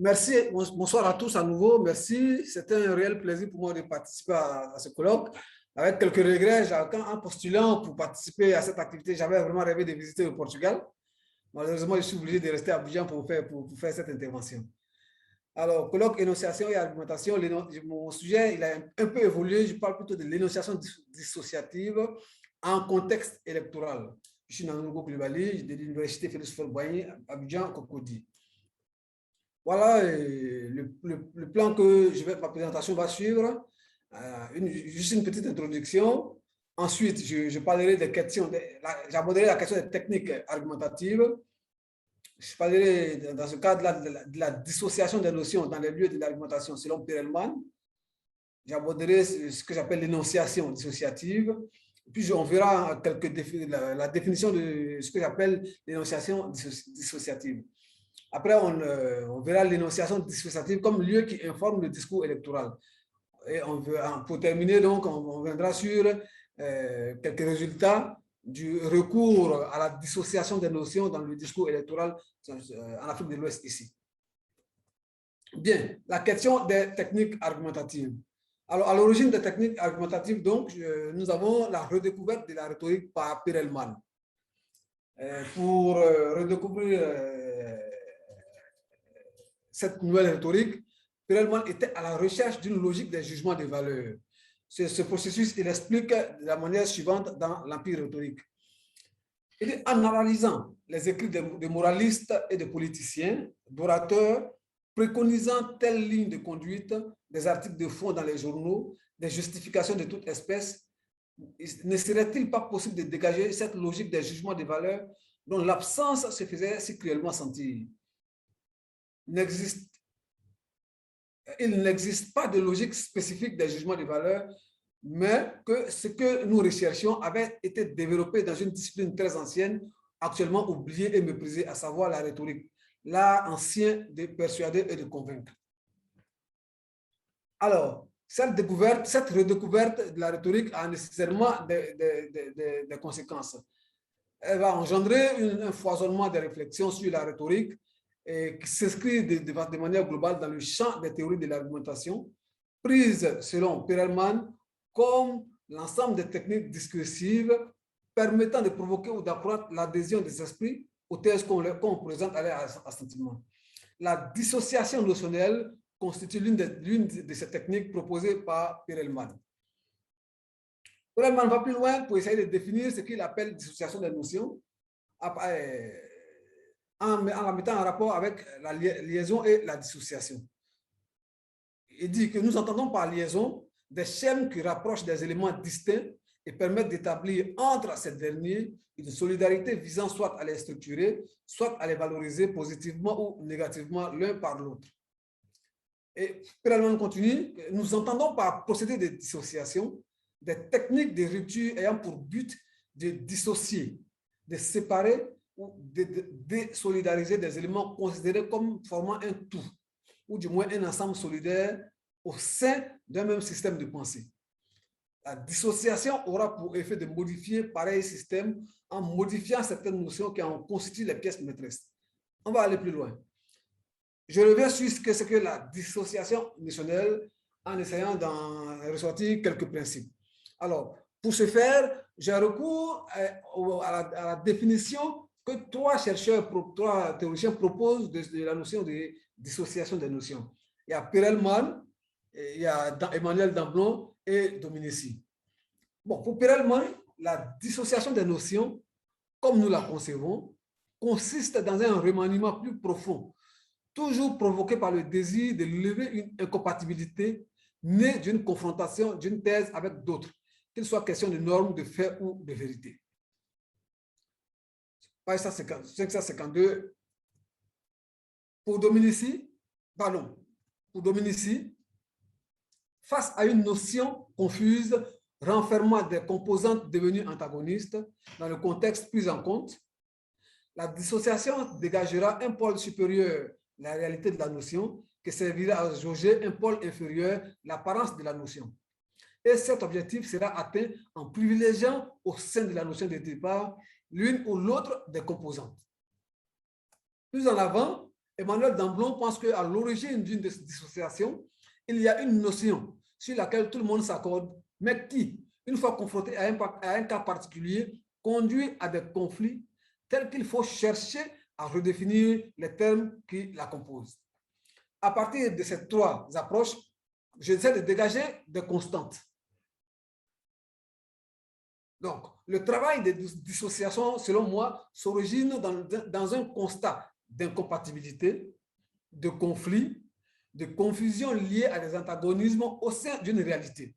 Merci, bonsoir à tous à nouveau. Merci, c'était un réel plaisir pour moi de participer à ce colloque. Avec quelques regrets, en postulant pour participer à cette activité, j'avais vraiment rêvé de visiter le Portugal. Malheureusement, je suis obligé de rester à Abidjan pour faire cette intervention. Alors, colloque, énonciation et argumentation. Mon sujet, il a un peu évolué. Je parle plutôt de l'énonciation dissociative en contexte électoral. Je suis dans Nouveau Koulibaly, de l'Université Félix Faure-Boigny, Abidjan, Cocody. Voilà le plan que ma présentation va suivre. Juste une petite introduction. Ensuite, je parlerai des questions, j'aborderai la question des techniques argumentatives. Je parlerai dans ce cadre de la dissociation des notions dans les lieux de l'argumentation selon Perelman. J'aborderai ce que j'appelle l'énonciation dissociative. Puis on verra la définition de ce que j'appelle l'énonciation dissociative. Après, on verra l'énonciation dissociative comme lieu qui informe le discours électoral. Et pour terminer, donc, on viendra sur quelques résultats du recours à la dissociation des notions dans le discours électoral en Afrique de l'Ouest ici. Bien, la question des techniques argumentatives. Alors, à l'origine des techniques argumentatives, donc, nous avons la redécouverte de la rhétorique par Perelman. Pour redécouvrir cette nouvelle rhétorique, Perelman était à la recherche d'une logique des jugements de valeur. Ce processus, il explique de la manière suivante dans l'Empire rhétorique. Il dit, en analysant les écrits de moralistes et de politiciens, d'orateurs, préconisant telle ligne de conduite, des articles de fond dans les journaux, des justifications de toute espèce, ne serait-il pas possible de dégager cette logique des jugements de valeur dont l'absence se faisait si cruellement sentir? Il n'existe pas de logique spécifique des jugements de valeur, mais que ce que nous recherchions avait été développé dans une discipline très ancienne, actuellement oubliée et méprisée, à savoir la rhétorique, l'art ancien de persuader et de convaincre. Alors, cette redécouverte de la rhétorique a nécessairement des conséquences. Elle va engendrer un foisonnement de réflexions sur la rhétorique et qui s'inscrit de manière globale dans le champ des théories de l'argumentation, prises selon Perelman comme l'ensemble des techniques discursives permettant de provoquer ou d'accroître l'adhésion des esprits aux thèses qu'on présente à leur assentiment. La dissociation notionnelle constitue l'une de ces techniques proposées par Perelman. Perelman va plus loin pour essayer de définir ce qu'il appelle dissociation des notions en la mettant en rapport avec la liaison et la dissociation. Il dit que nous entendons par liaison des chaînes qui rapprochent des éléments distincts et permettent d'établir entre ces derniers une solidarité visant soit à les structurer, soit à les valoriser positivement ou négativement l'un par l'autre. Et Perelman continue, nous entendons par procédé de dissociation des techniques de rupture ayant pour but de dissocier, de séparer ou de désolidariser des éléments considérés comme formant un tout, ou du moins un ensemble solidaire au sein d'un même système de pensée. La dissociation aura pour effet de modifier pareil système en modifiant certaines notions qui en constituent les pièces maîtresses. On va aller plus loin. Je reviens sur ce que c'est que la dissociation notionnelle en essayant d'en ressortir quelques principes. Alors, pour ce faire, j'ai recours à la définition que trois théoriciens proposent de la notion de dissociation des notions. Il y a Perelman, il y a Emmanuel Damblon et Dominici. Bon, pour Perelman, la dissociation des notions, comme nous la concevons, consiste dans un remaniement plus profond, toujours provoqué par le désir de lever une incompatibilité née d'une confrontation d'une thèse avec d'autres, qu'il soit question de normes, de faits ou de vérité. Page 552. Pour Dominici, face à une notion confuse renfermant des composantes devenues antagonistes dans le contexte pris en compte, la dissociation dégagera un pôle supérieur, la réalité de la notion, qui servira à jauger un pôle inférieur, l'apparence de la notion. Et cet objectif sera atteint en privilégiant au sein de la notion de départ l'une ou l'autre des composantes. Plus en avant, Emmanuel Damblon pense qu'à l'origine d'une dissociation, il y a une notion sur laquelle tout le monde s'accorde, mais qui, une fois confronté à un cas particulier, conduit à des conflits tels qu'il faut chercher à redéfinir les termes qui la composent. À partir de ces trois approches, j'essaie de dégager des constantes. Donc, le travail de dissociation, selon moi, s'origine dans un constat d'incompatibilité, de conflit, de confusion liée à des antagonismes au sein d'une réalité,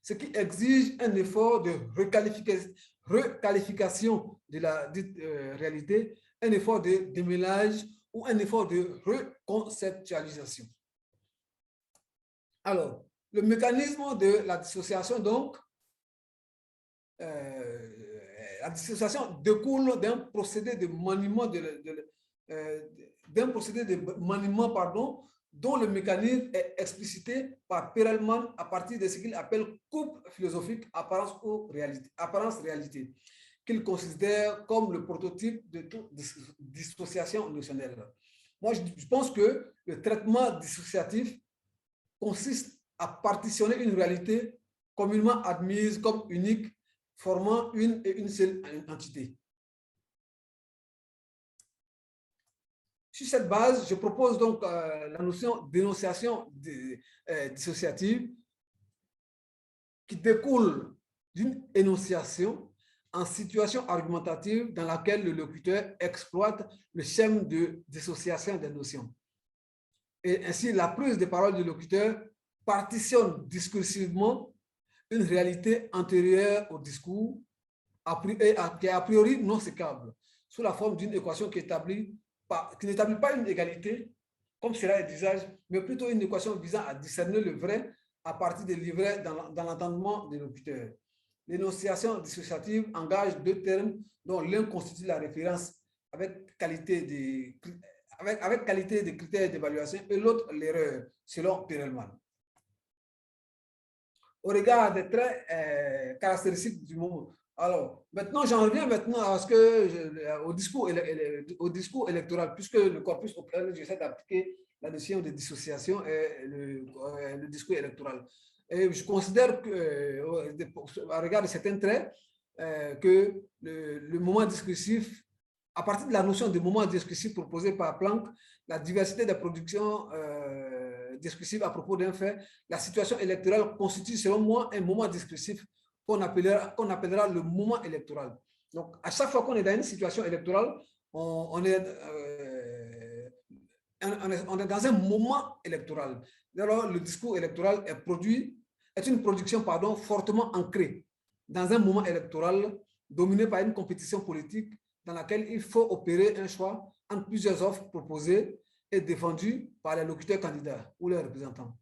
ce qui exige un effort de requalification de la dite réalité, un effort de démêlage ou un effort de reconceptualisation. Alors, le mécanisme de la dissociation, donc, la dissociation découle d'un procédé de maniement, dont le mécanisme est explicité par Perelman à partir de ce qu'il appelle couple philosophique apparence-réalité, qu'il considère comme le prototype de toute dissociation notionnelle. Moi, je pense que le traitement dissociatif consiste à partitionner une réalité communément admise comme unique, formant une et une seule entité. Sur cette base, je propose donc la notion d'énonciation dissociative qui découle d'une énonciation en situation argumentative dans laquelle le locuteur exploite le schème de dissociation des notions. Et ainsi, la prise de parole du locuteur partitionne discursivement une réalité antérieure au discours qui est a priori non sécable, sous la forme d'une équation qui n'établit pas une égalité, comme cela est d'usage, mais plutôt une équation visant à discerner le vrai à partir des livrets dans l'entendement des locuteurs. L'énonciation dissociative engage deux termes dont l'un constitue la référence avec qualité de critères d'évaluation et l'autre l'erreur, selon Perelman. Au regard des traits caractéristiques du moment. Alors, maintenant, j'en reviens maintenant au discours électoral, puisque le corpus auquel j'essaie d'appliquer la notion de dissociation est le discours électoral. Et je considère que, à regard de certains traits, que le moment discursif, à partir de la notion de moment discursif proposée par Planck, la diversité des productions discursives à propos d'un fait, la situation électorale constitue, selon moi, un moment discursif qu'on appellera le moment électoral. Donc, à chaque fois qu'on est dans une situation électorale, on est dans un moment électoral. Alors, le discours électoral est une production fortement ancrée dans un moment électoral dominé par une compétition politique dans laquelle il faut opérer un choix entre plusieurs offres proposées et défendues par les locuteurs candidats ou leurs représentants.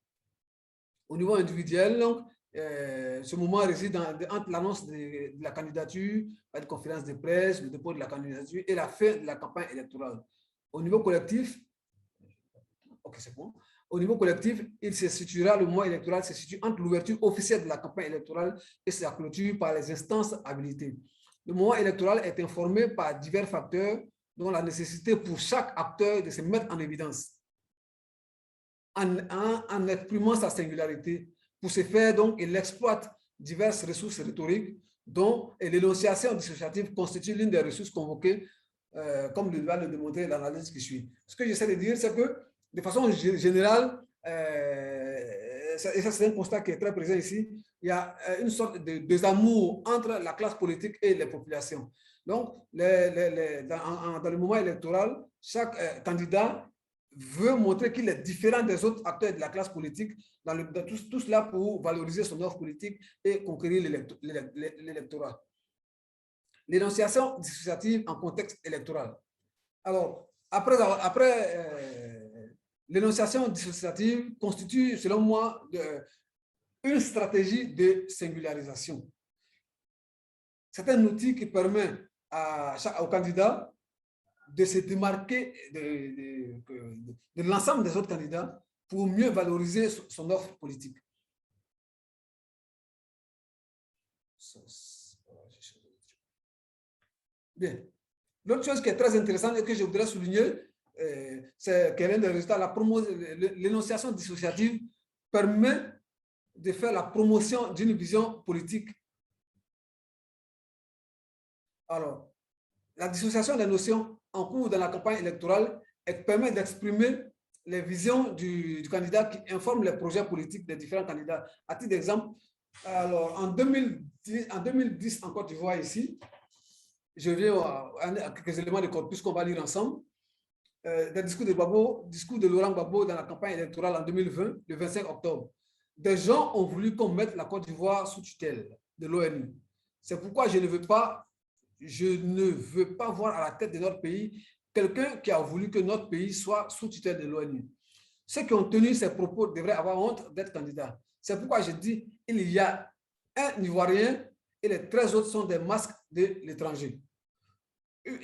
Au niveau individuel, donc, ce moment réside entre l'annonce de la candidature, la conférence de presse, le dépôt de la candidature et la fin de la campagne électorale. Au niveau collectif, c'est bon. Au niveau collectif, le moment électoral se situe entre l'ouverture officielle de la campagne électorale et sa clôture par les instances habilitées. Le moment électoral est informé par divers facteurs, dont la nécessité pour chaque acteur de se mettre en évidence en exprimant sa singularité. Pour ce faire, donc, il exploite diverses ressources rhétoriques, dont l'énonciation dissociative constitue l'une des ressources convoquées, comme va le démontrer l'analyse qui suit. Ce que j'essaie de dire, c'est que, de façon générale, et ça c'est un constat qui est très présent ici, il y a une sorte de désamour entre la classe politique et les populations. Donc, dans le moment électoral, chaque candidat veut montrer qu'il est différent des autres acteurs de la classe politique, dans tout cela pour valoriser son offre politique et conquérir l'électorat. L'énonciation dissociative en contexte électoral. Alors, l'énonciation dissociative constitue, selon moi, une stratégie de singularisation. C'est un outil qui permet au candidat de se démarquer de l'ensemble des autres candidats pour mieux valoriser son offre politique. Bien. L'autre chose qui est très intéressante et que je voudrais souligner, c'est quel est le résultat. L'énonciation dissociative permet de faire la promotion d'une vision politique. Alors, la dissociation des notions en cours dans la campagne électorale permet d'exprimer les visions du candidat qui informent les projets politiques des différents candidats. À titre d'exemple, alors en 2010 en Côte d'Ivoire ici, je viens à quelques éléments de corpus qu'on va lire ensemble. Des discours de Laurent Gbagbo dans la campagne électorale en 2020, le 25 octobre. Des gens ont voulu qu'on mette la Côte d'Ivoire sous tutelle de l'ONU. C'est pourquoi je ne veux pas voir à la tête de notre pays quelqu'un qui a voulu que notre pays soit sous tutelle de l'ONU. Ceux qui ont tenu ces propos devraient avoir honte d'être candidats. C'est pourquoi je dis il y a un Ivoirien et les 13 autres sont des masques de l'étranger.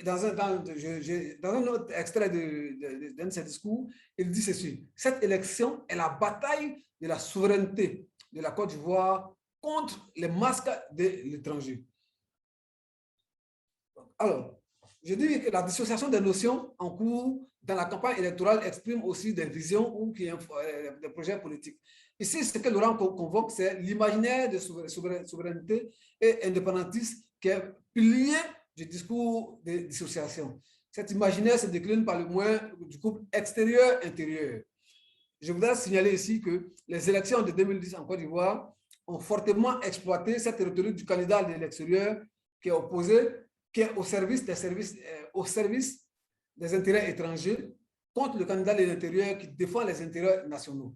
Dans un autre extrait d'un de ses discours, il dit ceci: cette élection est la bataille de la souveraineté de la Côte d'Ivoire contre les masques de l'étranger. Alors, je dis que la dissociation des notions en cours dans la campagne électorale exprime aussi des visions ou des projets politiques. Ici, ce que Laurent convoque, c'est l'imaginaire de souveraineté et indépendantiste qui est pilier du discours de dissociation. Cet imaginaire se décline par le moyen du couple extérieur-intérieur. Je voudrais signaler ici que les élections de 2010 en Côte d'Ivoire ont fortement exploité cette rhétorique du candidat de l'extérieur qui est opposé, qui est au service des intérêts étrangers contre le candidat de l'intérieur qui défend les intérêts nationaux.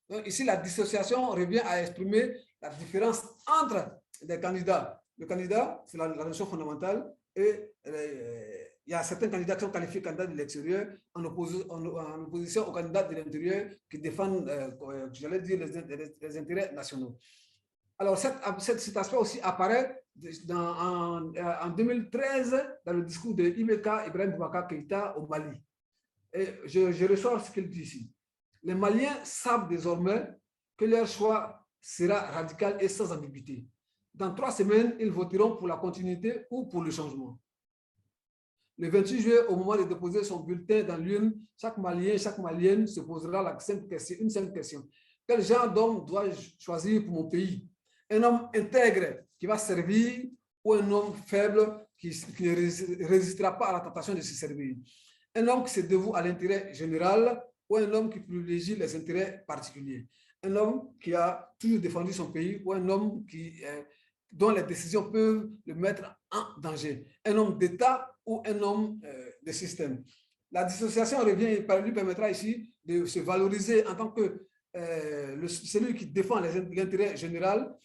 Donc, ici, la dissociation revient à exprimer la différence entre des candidats. Le candidat, c'est la notion fondamentale, et il y a certains candidats qui sont qualifiés candidats de l'extérieur en opposition aux candidats de l'intérieur qui défendent, j'allais dire, les intérêts nationaux. Alors, cet aspect aussi apparaît en 2013 dans le discours de Ibeka Ibrahim Boubacar Keïta au Mali. Et je ressors ce qu'il dit ici. Les Maliens savent désormais que leur choix sera radical et sans ambiguïté. Dans 3 semaines, ils voteront pour la continuité ou pour le changement. Le 28 juillet, au moment de déposer son bulletin dans l'urne, chaque Malien, chaque Malienne se posera une simple question. Quel genre d'homme dois-je choisir pour mon pays? Un homme intègre qui va servir ou un homme faible qui ne résistera pas à la tentation de se servir? Un homme qui se dévoue à l'intérêt général ou un homme qui privilégie les intérêts particuliers? Un homme qui a toujours défendu son pays ou un homme dont les décisions peuvent le mettre en danger? Un homme d'État ou un homme de système? La dissociation lui permettra ici de se valoriser en tant que celui qui défend l'intérêt général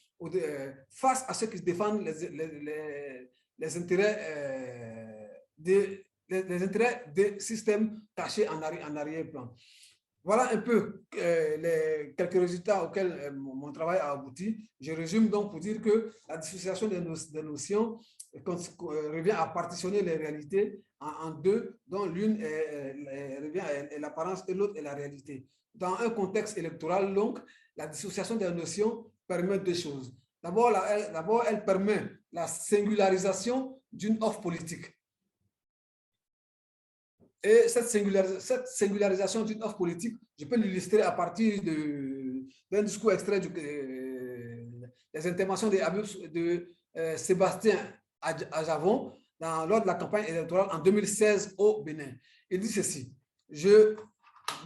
face à ceux qui défendent les intérêts des systèmes cachés en arrière-plan. Voilà un peu quelques résultats auxquels mon travail a abouti. Je résume donc pour dire que la dissociation des notions revient à partitionner les réalités en deux, dont l'une est l'apparence et l'autre est la réalité. Dans un contexte électoral, donc, la dissociation des notions permet 2 choses. D'abord, elle permet la singularisation d'une offre politique. Et cette singularisation d'une offre politique, je peux l'illustrer à partir d'un discours extrait des interventions de Sébastien Adjavon lors de la campagne électorale en 2016 au Bénin. Il dit ceci: je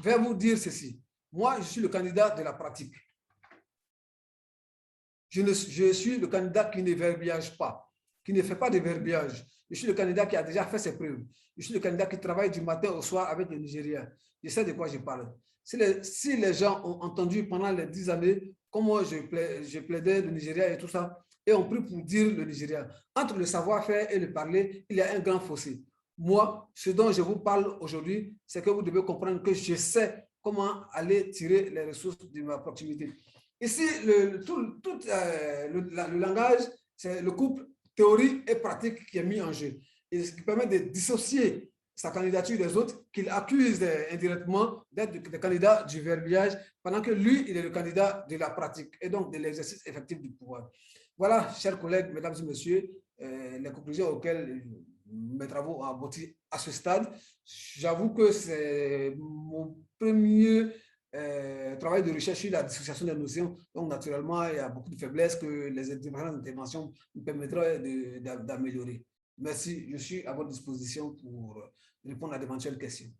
vais vous dire ceci. Moi, je suis le candidat de la pratique. Je suis le candidat qui ne verbiage pas, qui ne fait pas de verbiage. Je suis le candidat qui a déjà fait ses preuves. Je suis le candidat qui travaille du matin au soir avec les Nigériens. Je sais de quoi je parle. Si les gens ont entendu pendant les 10 années comment je plaidais le Nigeria et tout ça, et ont pris pour dire le Nigeria, entre le savoir-faire et le parler, il y a un grand fossé. Moi, ce dont je vous parle aujourd'hui, c'est que vous devez comprendre que je sais comment aller tirer les ressources de ma proximité. Ici, le langage, c'est le couple théorie et pratique qui est mis en jeu. Et ce qui permet de dissocier sa candidature des autres qu'il accuse indirectement d'être des candidats du verbiage, pendant que lui, il est le candidat de la pratique et donc de l'exercice effectif du pouvoir. Voilà, chers collègues, mesdames et messieurs, les conclusions auxquelles mes travaux ont abouti à ce stade. J'avoue que c'est mon premier travail de recherche sur la dissociation des notions. Donc, naturellement, il y a beaucoup de faiblesses que les différentes interventions me permettront d'améliorer. Merci, je suis à votre disposition pour répondre à d'éventuelles questions.